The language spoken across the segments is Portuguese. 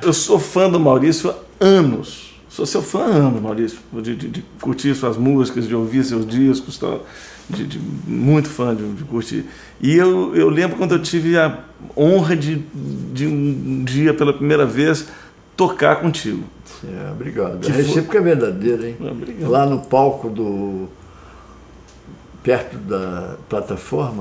Eu sou fã do Maurício há anos. Sou seu fã há anos, Maurício, de curtir suas músicas, de ouvir seus discos, tal, muito fã de curtir. E eu lembro quando eu tive a honra de um dia, pela primeira vez, tocar contigo. Obrigado. A recíproca é verdadeira, hein? Obrigado. Lá no palco perto da plataforma,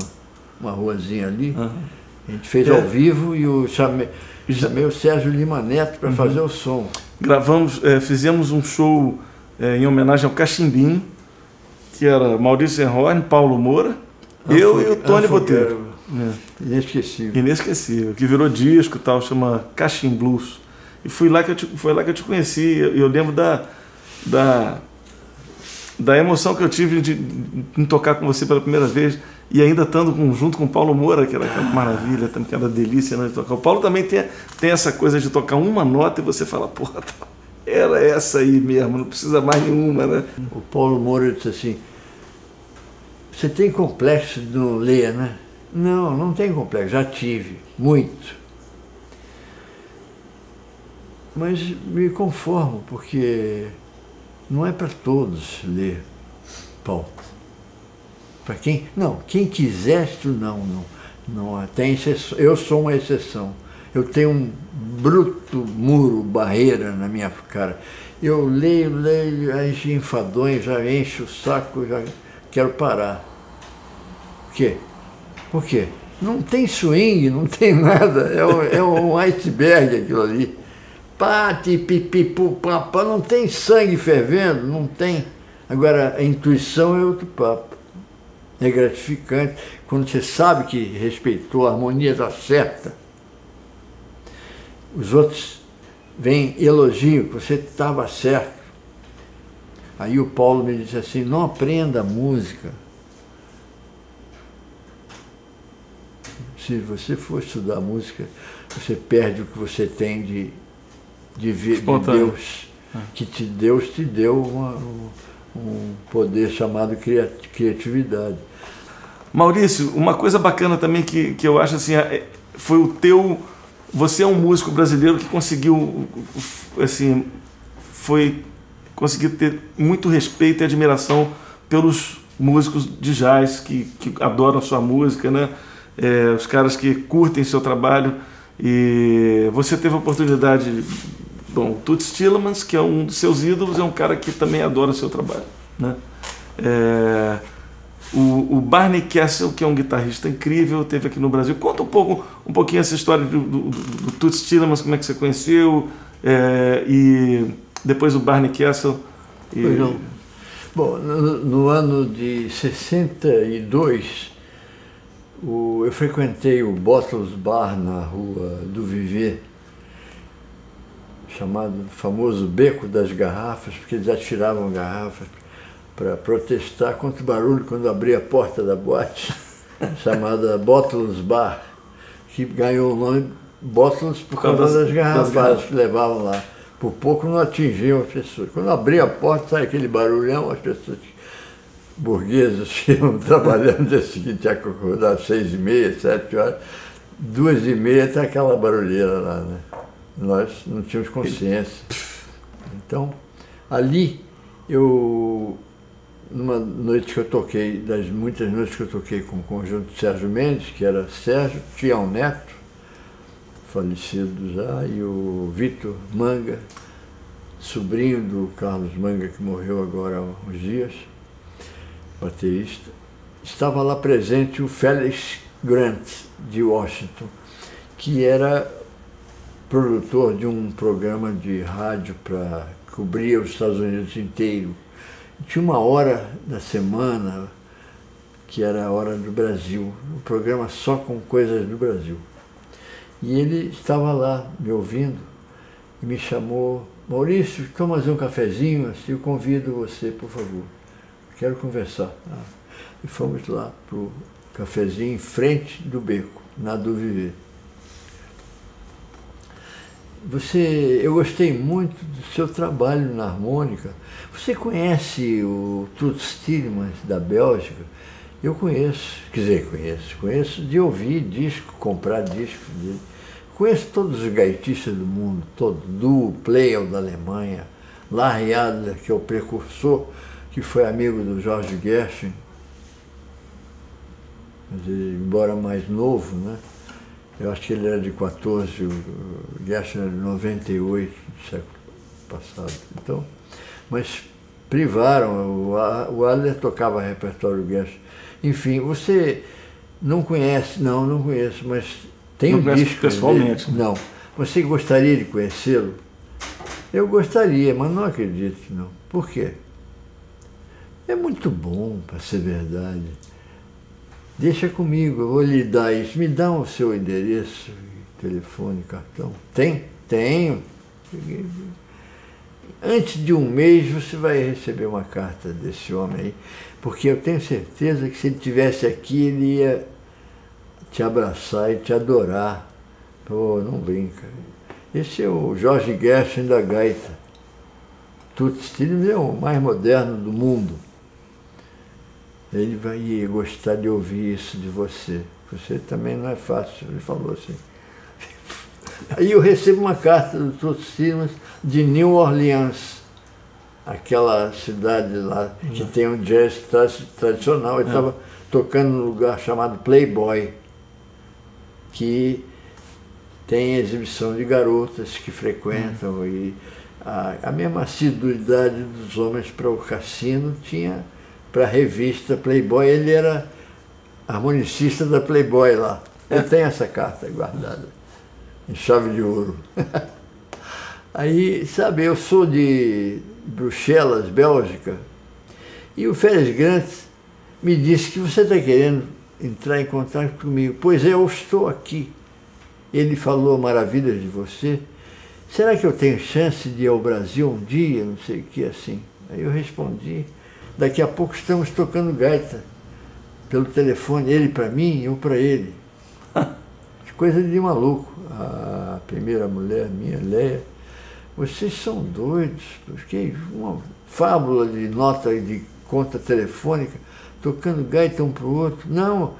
uma ruazinha ali, a gente fez ao vivo e chamei o Sérgio Lima Neto para fazer o som. Gravamos, fizemos um show em homenagem ao Cachimbinho, que era Maurício Enhorn, Paulo Moura, eu e o Tony Botelho. Inesquecível. Inesquecível, que virou disco e tal, chama Cachim Blues. E foi lá que eu te conheci, eu lembro da emoção que eu tive em tocar com você pela primeira vez e ainda estando junto com o Paulo Moura, que era aquela maravilha, aquela delícia, né, de tocar. O Paulo também tem essa coisa de tocar uma nota e você fala, porra, era essa aí mesmo, não precisa mais nenhuma, né? O Paulo Moura disse assim, você tem complexo de não ler, né? Não, não tem complexo, já tive, muito. Mas me conformo, porque não é para todos ler, Paulo. Para quem? Não, quem quiser, não tem exceção. Eu sou uma exceção. Eu tenho um bruto muro, barreira na minha cara. Eu leio, aí enfadonho, já encho o saco, já quero parar. Por quê? Não tem swing, não tem nada. É um iceberg aquilo ali. Pati, pipipu, papá, não tem sangue fervendo, não tem. Agora, a intuição é outro papo. É gratificante. Quando você sabe que respeitou, a harmonia está certa, os outros vêm elogiam que você estava certo. Aí o Paulo me disse assim, não aprenda música. Se você for estudar música, você perde o que você tem de Deus, que Deus te deu um poder chamado criatividade. Maurício, uma coisa bacana também que eu acho assim, foi o teu... Você é um músico brasileiro que conseguiu, assim, conseguiu ter muito respeito e admiração pelos músicos de jazz que adoram sua música, né? Os caras que curtem seu trabalho. E você teve a oportunidade... Bom, o Toots Thielemans, que é um dos seus ídolos, é um cara que também adora o seu trabalho, né? O Barney Kessel, que é um guitarrista incrível, teve aqui no Brasil. Conta um pouquinho essa história do Toots Thielemans, como é que você conheceu, e depois o Barney Kessel. Bom, no ano de 62, eu frequentei o Bottles Bar na rua do Viver, chamado famoso Beco das Garrafas, porque eles atiravam garrafas para protestar contra o barulho quando abria a porta da boate, chamada Bottles Bar, que ganhou o nome Bottles por causa das garrafas que levavam lá. Por pouco não atingiam as pessoas. Quando abria a porta, sai aquele barulhão, as pessoas burguesas que iam trabalhando, dia seguinte, tinha que acordar às 6h30, 7 horas, 2h30 tem aquela barulheira lá, né? Nós não tínhamos consciência. Então, ali, numa noite que eu toquei, das muitas noites que eu toquei com o conjunto de Sérgio Mendes, que era Sérgio, Tião Neto, falecido já, e o Vitor Manga, sobrinho do Carlos Manga, que morreu agora há uns dias, baterista. Estava lá presente o Felix Grant, de Washington, que era produtor de um programa de rádio para cobrir os Estados Unidos inteiro. Tinha uma hora da semana, que era a hora do Brasil, um programa só com coisas do Brasil. E ele estava lá me ouvindo e me chamou, Maurício, toma mais um cafezinho, assim, eu convido você, por favor, quero conversar. E fomos lá para o cafezinho em frente do Beco, na do Viver. Eu gostei muito do seu trabalho na harmônica. Você conhece o Toots Thielemans da Bélgica? Eu conheço, quer dizer, conheço de ouvir disco, comprar disco dele. Conheço todos os gaitistas do mundo, todos, do Pleyel da Alemanha, Larry Adler, que é o precursor, que foi amigo do George Gershwin, embora mais novo, né? Eu acho que ele era de 14, o Gershwin era de 98, do século passado. Então, mas privaram, o Adler tocava repertório do Gershwin. Enfim, você não conhece, não conheço, mas tem um disco pessoalmente. Dele. Não. Você gostaria de conhecê-lo? Eu gostaria, mas não acredito, não. Por quê? É muito bom, para ser verdade. Deixa comigo, eu vou lhe dar isso. Me dá o seu endereço, telefone, cartão. Tem? Tenho. antes de um mês você vai receber uma carta desse homem aí, porque eu tenho certeza que se ele estivesse aqui, ele ia te abraçar e te adorar. Pô, não brinca. Esse é o George Gershwin da gaita. Toots Stevens é o mais moderno do mundo. Ele vai gostar de ouvir isso de você. Você também não é fácil, ele falou assim. Aí eu recebo uma carta do Toots Stevens de New Orleans, aquela cidade lá que tem um jazz tradicional. Ele estava tocando num lugar chamado Playboy, que tem exibição de garotas que frequentam, e a mesma assiduidade dos homens para o cassino tinha para a revista Playboy. Ele era harmonicista da Playboy lá. Eu tenho essa carta guardada, em chave de ouro. Aí, sabe, eu sou de Bruxelas, Bélgica, e o Félix Grant me disse que você está querendo entrar em contato comigo. Pois é, eu estou aqui. Ele falou maravilhas de você. Será que eu tenho chance de ir ao Brasil um dia? Não sei o que, assim. Aí eu respondi, daqui a pouco estamos tocando gaita pelo telefone, ele para mim, eu para ele. Que coisa de maluco. A primeira mulher minha, Leia, vocês são doidos, porque uma fábula de nota de conta telefônica, tocando gaita um para o outro. Não,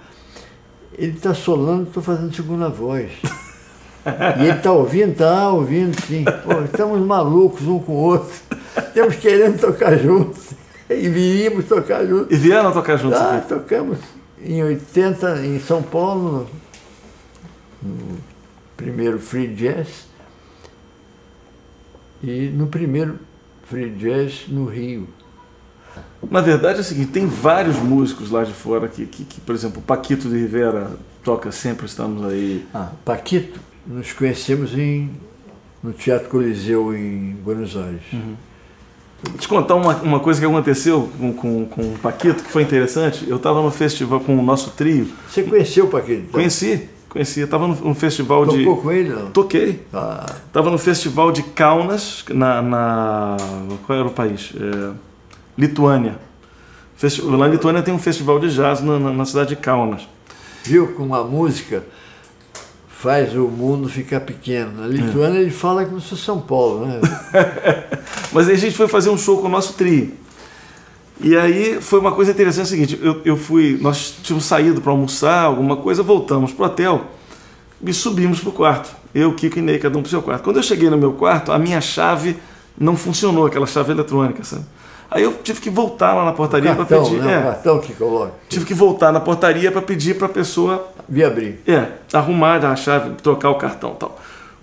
ele está solando, estou fazendo segunda voz. E ele está ouvindo, sim. Pô, estamos malucos um com o outro. Estamos querendo tocar juntos. E viríamos tocar juntos. E vieram tocar juntos? Ah, tocamos em 80 em São Paulo, no primeiro Free Jazz, e no primeiro Free Jazz no Rio. Na verdade é o seguinte, tem vários músicos lá de fora que por exemplo, o Paquito de Rivera toca Sempre Estamos Aí. Paquito, nos conhecemos no Teatro Coliseu em Buenos Aires. Vou te contar uma coisa que aconteceu com o Paquito, que foi interessante. Eu estava no festival com o nosso trio. Você conheceu o Paquito? Então? Conheci. Estava no festival de... Tocou com ele, não? Toquei. Estava no festival de Kaunas, qual era o país? Lituânia. Lá na Lituânia tem um festival de jazz na cidade de Kaunas. Viu como a música faz o mundo ficar pequeno. Na Lituânia ele fala como se fosse São Paulo, né? Mas aí a gente foi fazer um show com o nosso trio. E aí foi uma coisa interessante, é o seguinte, nós tínhamos saído para almoçar, alguma coisa, voltamos para o hotel e subimos para o quarto. Eu, Kiko e Ney, cada um para o seu quarto. Quando eu cheguei no meu quarto, a minha chave não funcionou, aquela chave eletrônica, sabe? Aí eu tive que voltar lá na portaria para pedir. Né? O cartão que coloca. Tive que voltar na portaria para pedir para a pessoa... vir abrir. Arrumar a chave, trocar o cartão e tal.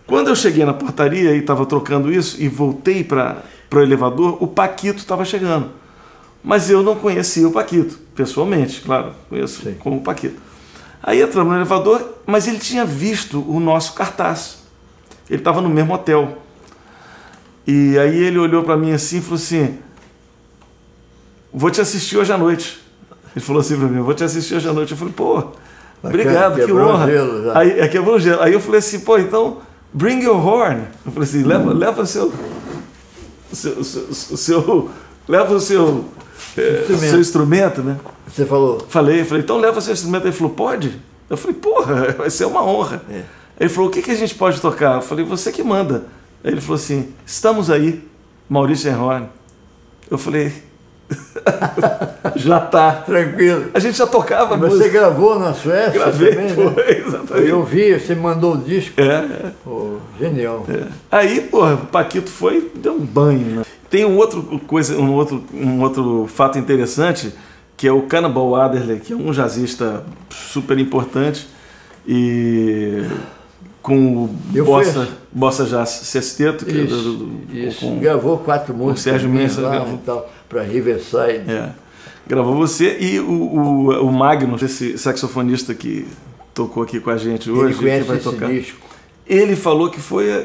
Quando eu cheguei na portaria e estava trocando isso e voltei para o elevador, o Paquito estava chegando. Mas eu não conhecia o Paquito, pessoalmente, claro, conheço como Paquito. Aí entramos no elevador, mas ele tinha visto o nosso cartaz. Ele estava no mesmo hotel. E aí ele olhou para mim assim e falou assim, vou te assistir hoje à noite. Ele falou assim para mim, vou te assistir hoje à noite. Eu falei, pô, obrigado, que honra. Aí quebrou o gelo. Aí eu falei assim, pô, então, bring your horn. Eu falei assim, leva o seu instrumento, né? Você falou? Falei, então leva o seu instrumento. Ele falou, pode? Eu falei, porra, vai ser uma honra. Ele falou, o que a gente pode tocar? Eu falei, você que manda. Aí ele falou assim, estamos aí, Maurício Henrone. Eu falei, já tá. Tranquilo. A gente já tocava música. Você gravou na Suécia? Gravei, também, foi, né? Exatamente. Eu vi, você mandou o disco. Pô, genial. Aí, porra, o Paquito foi, deu um banho, né? Tem um outro fato interessante, que é o Cannonball Adderley, que é um jazzista super importante, e com o Bossa Jazz Sesteto, que isso. Gravou 4 músicas. O Sérgio Mendes para Riverside. Gravou você e o Magnus, esse saxofonista que tocou aqui com a gente hoje. Ele conhece que vai esse tocar. disco. Ele falou que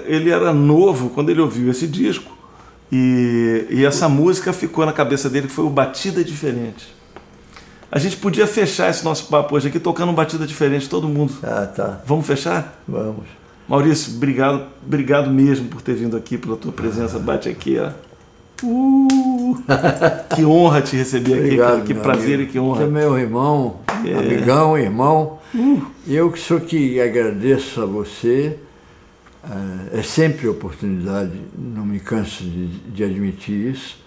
ele era novo quando ele ouviu esse disco. E essa música ficou na cabeça dele, que foi o Batida Diferente. A gente podia fechar esse nosso papo hoje aqui tocando um Batida Diferente, todo mundo. Tá. Vamos fechar? Vamos. Maurício, obrigado mesmo por ter vindo aqui, pela tua presença. Bate aqui, ó. Que honra te receber Obrigado, aqui, que prazer amigo. e que honra. Você é meu irmão, amigão, irmão. Eu que sou que agradeço a você. É sempre oportunidade, não me canso de admitir isso.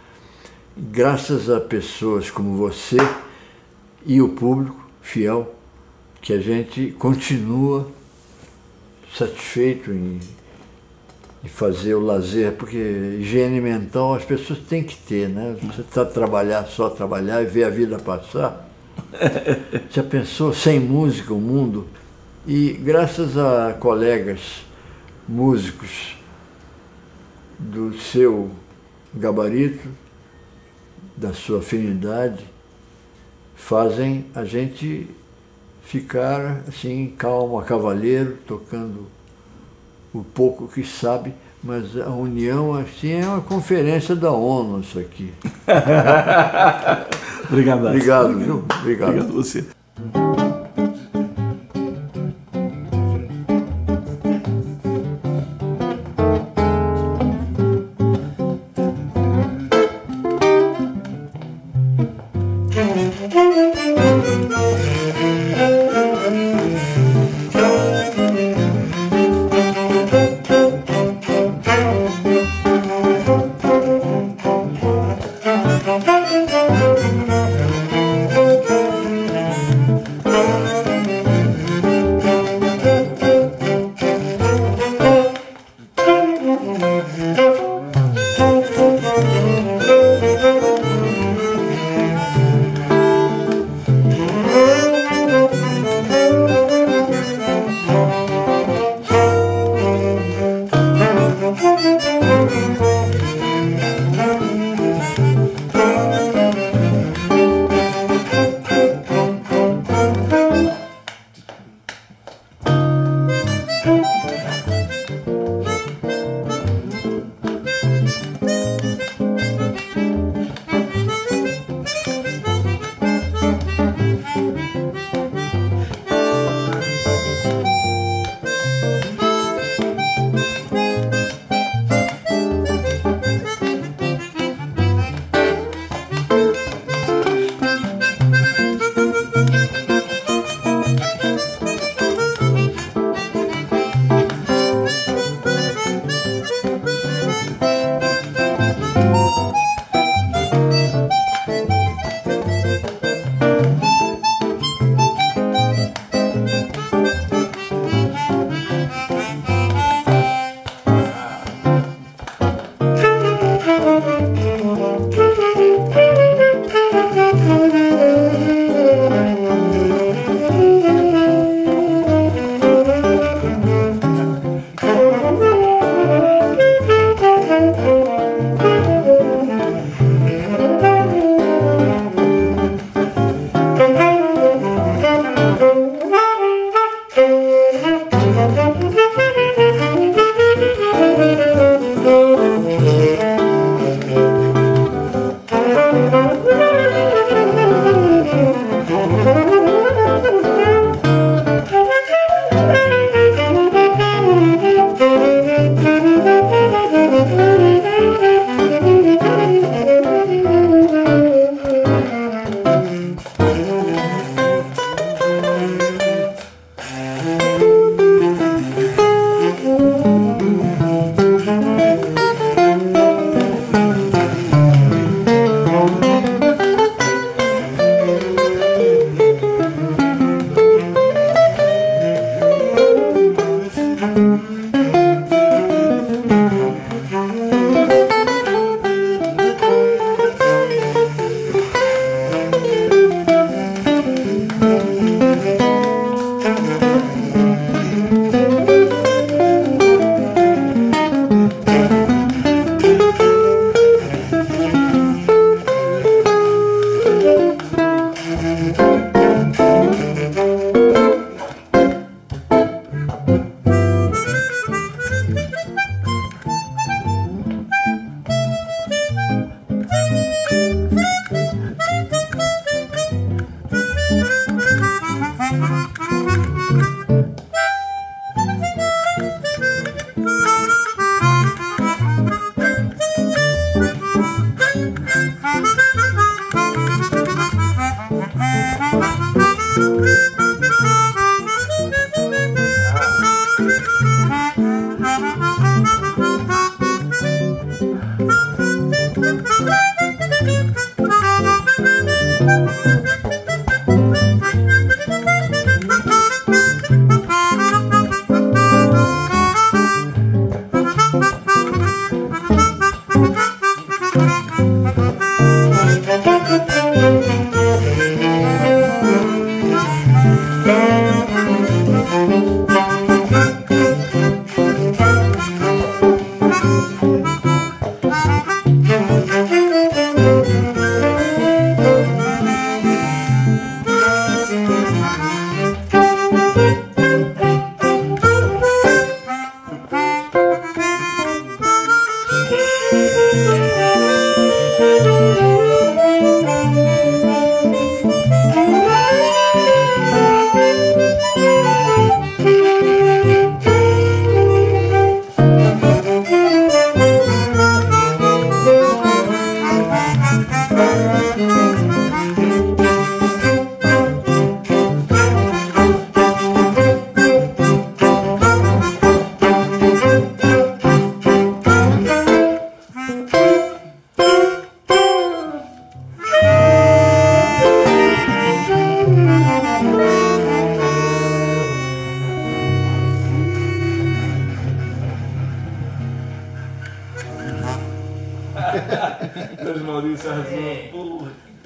Graças a pessoas como você e o público fiel, que a gente continua satisfeito em fazer o lazer, porque higiene mental as pessoas têm que ter, né? Você está só trabalhar e ver a vida passar. Já pensou sem música o mundo? E graças a colegas músicos do seu gabarito, da sua afinidade, fazem a gente ficar assim, calmo, a cavaleiro, tocando o pouco que sabe, mas a união assim é uma conferência da ONU isso aqui. Obrigado. Obrigado, viu? Obrigado. Obrigado a você.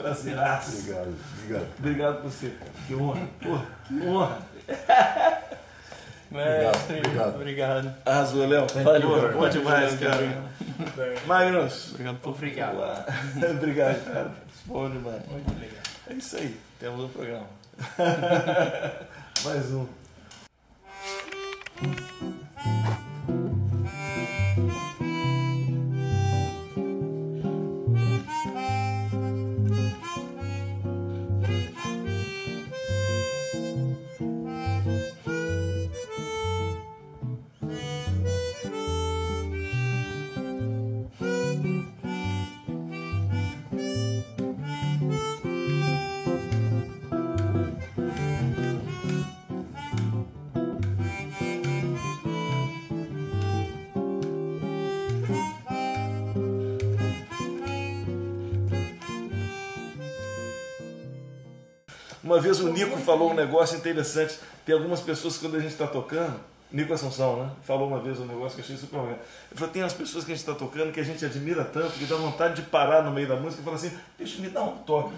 Prazeraço. Obrigado, obrigado. Obrigado por você. Que honra. Pô, que honra. Mestre, Obrigado. obrigado. Arrasou, Léo. you. Bom demais, cara. Magnus. Obrigado por Obrigado. Obrigado, cara. Bom demais. Muito legal. É isso aí. Temos um programa. Mais um. Uma vez o Nico falou um negócio interessante. Tem algumas pessoas que quando a gente está tocando, Nico Assunção, né? Falou uma vez um negócio que eu achei super legal. Ele falou, tem umas pessoas que a gente está tocando que a gente admira tanto, que dá vontade de parar no meio da música e falar assim, bicho, me dá um toque.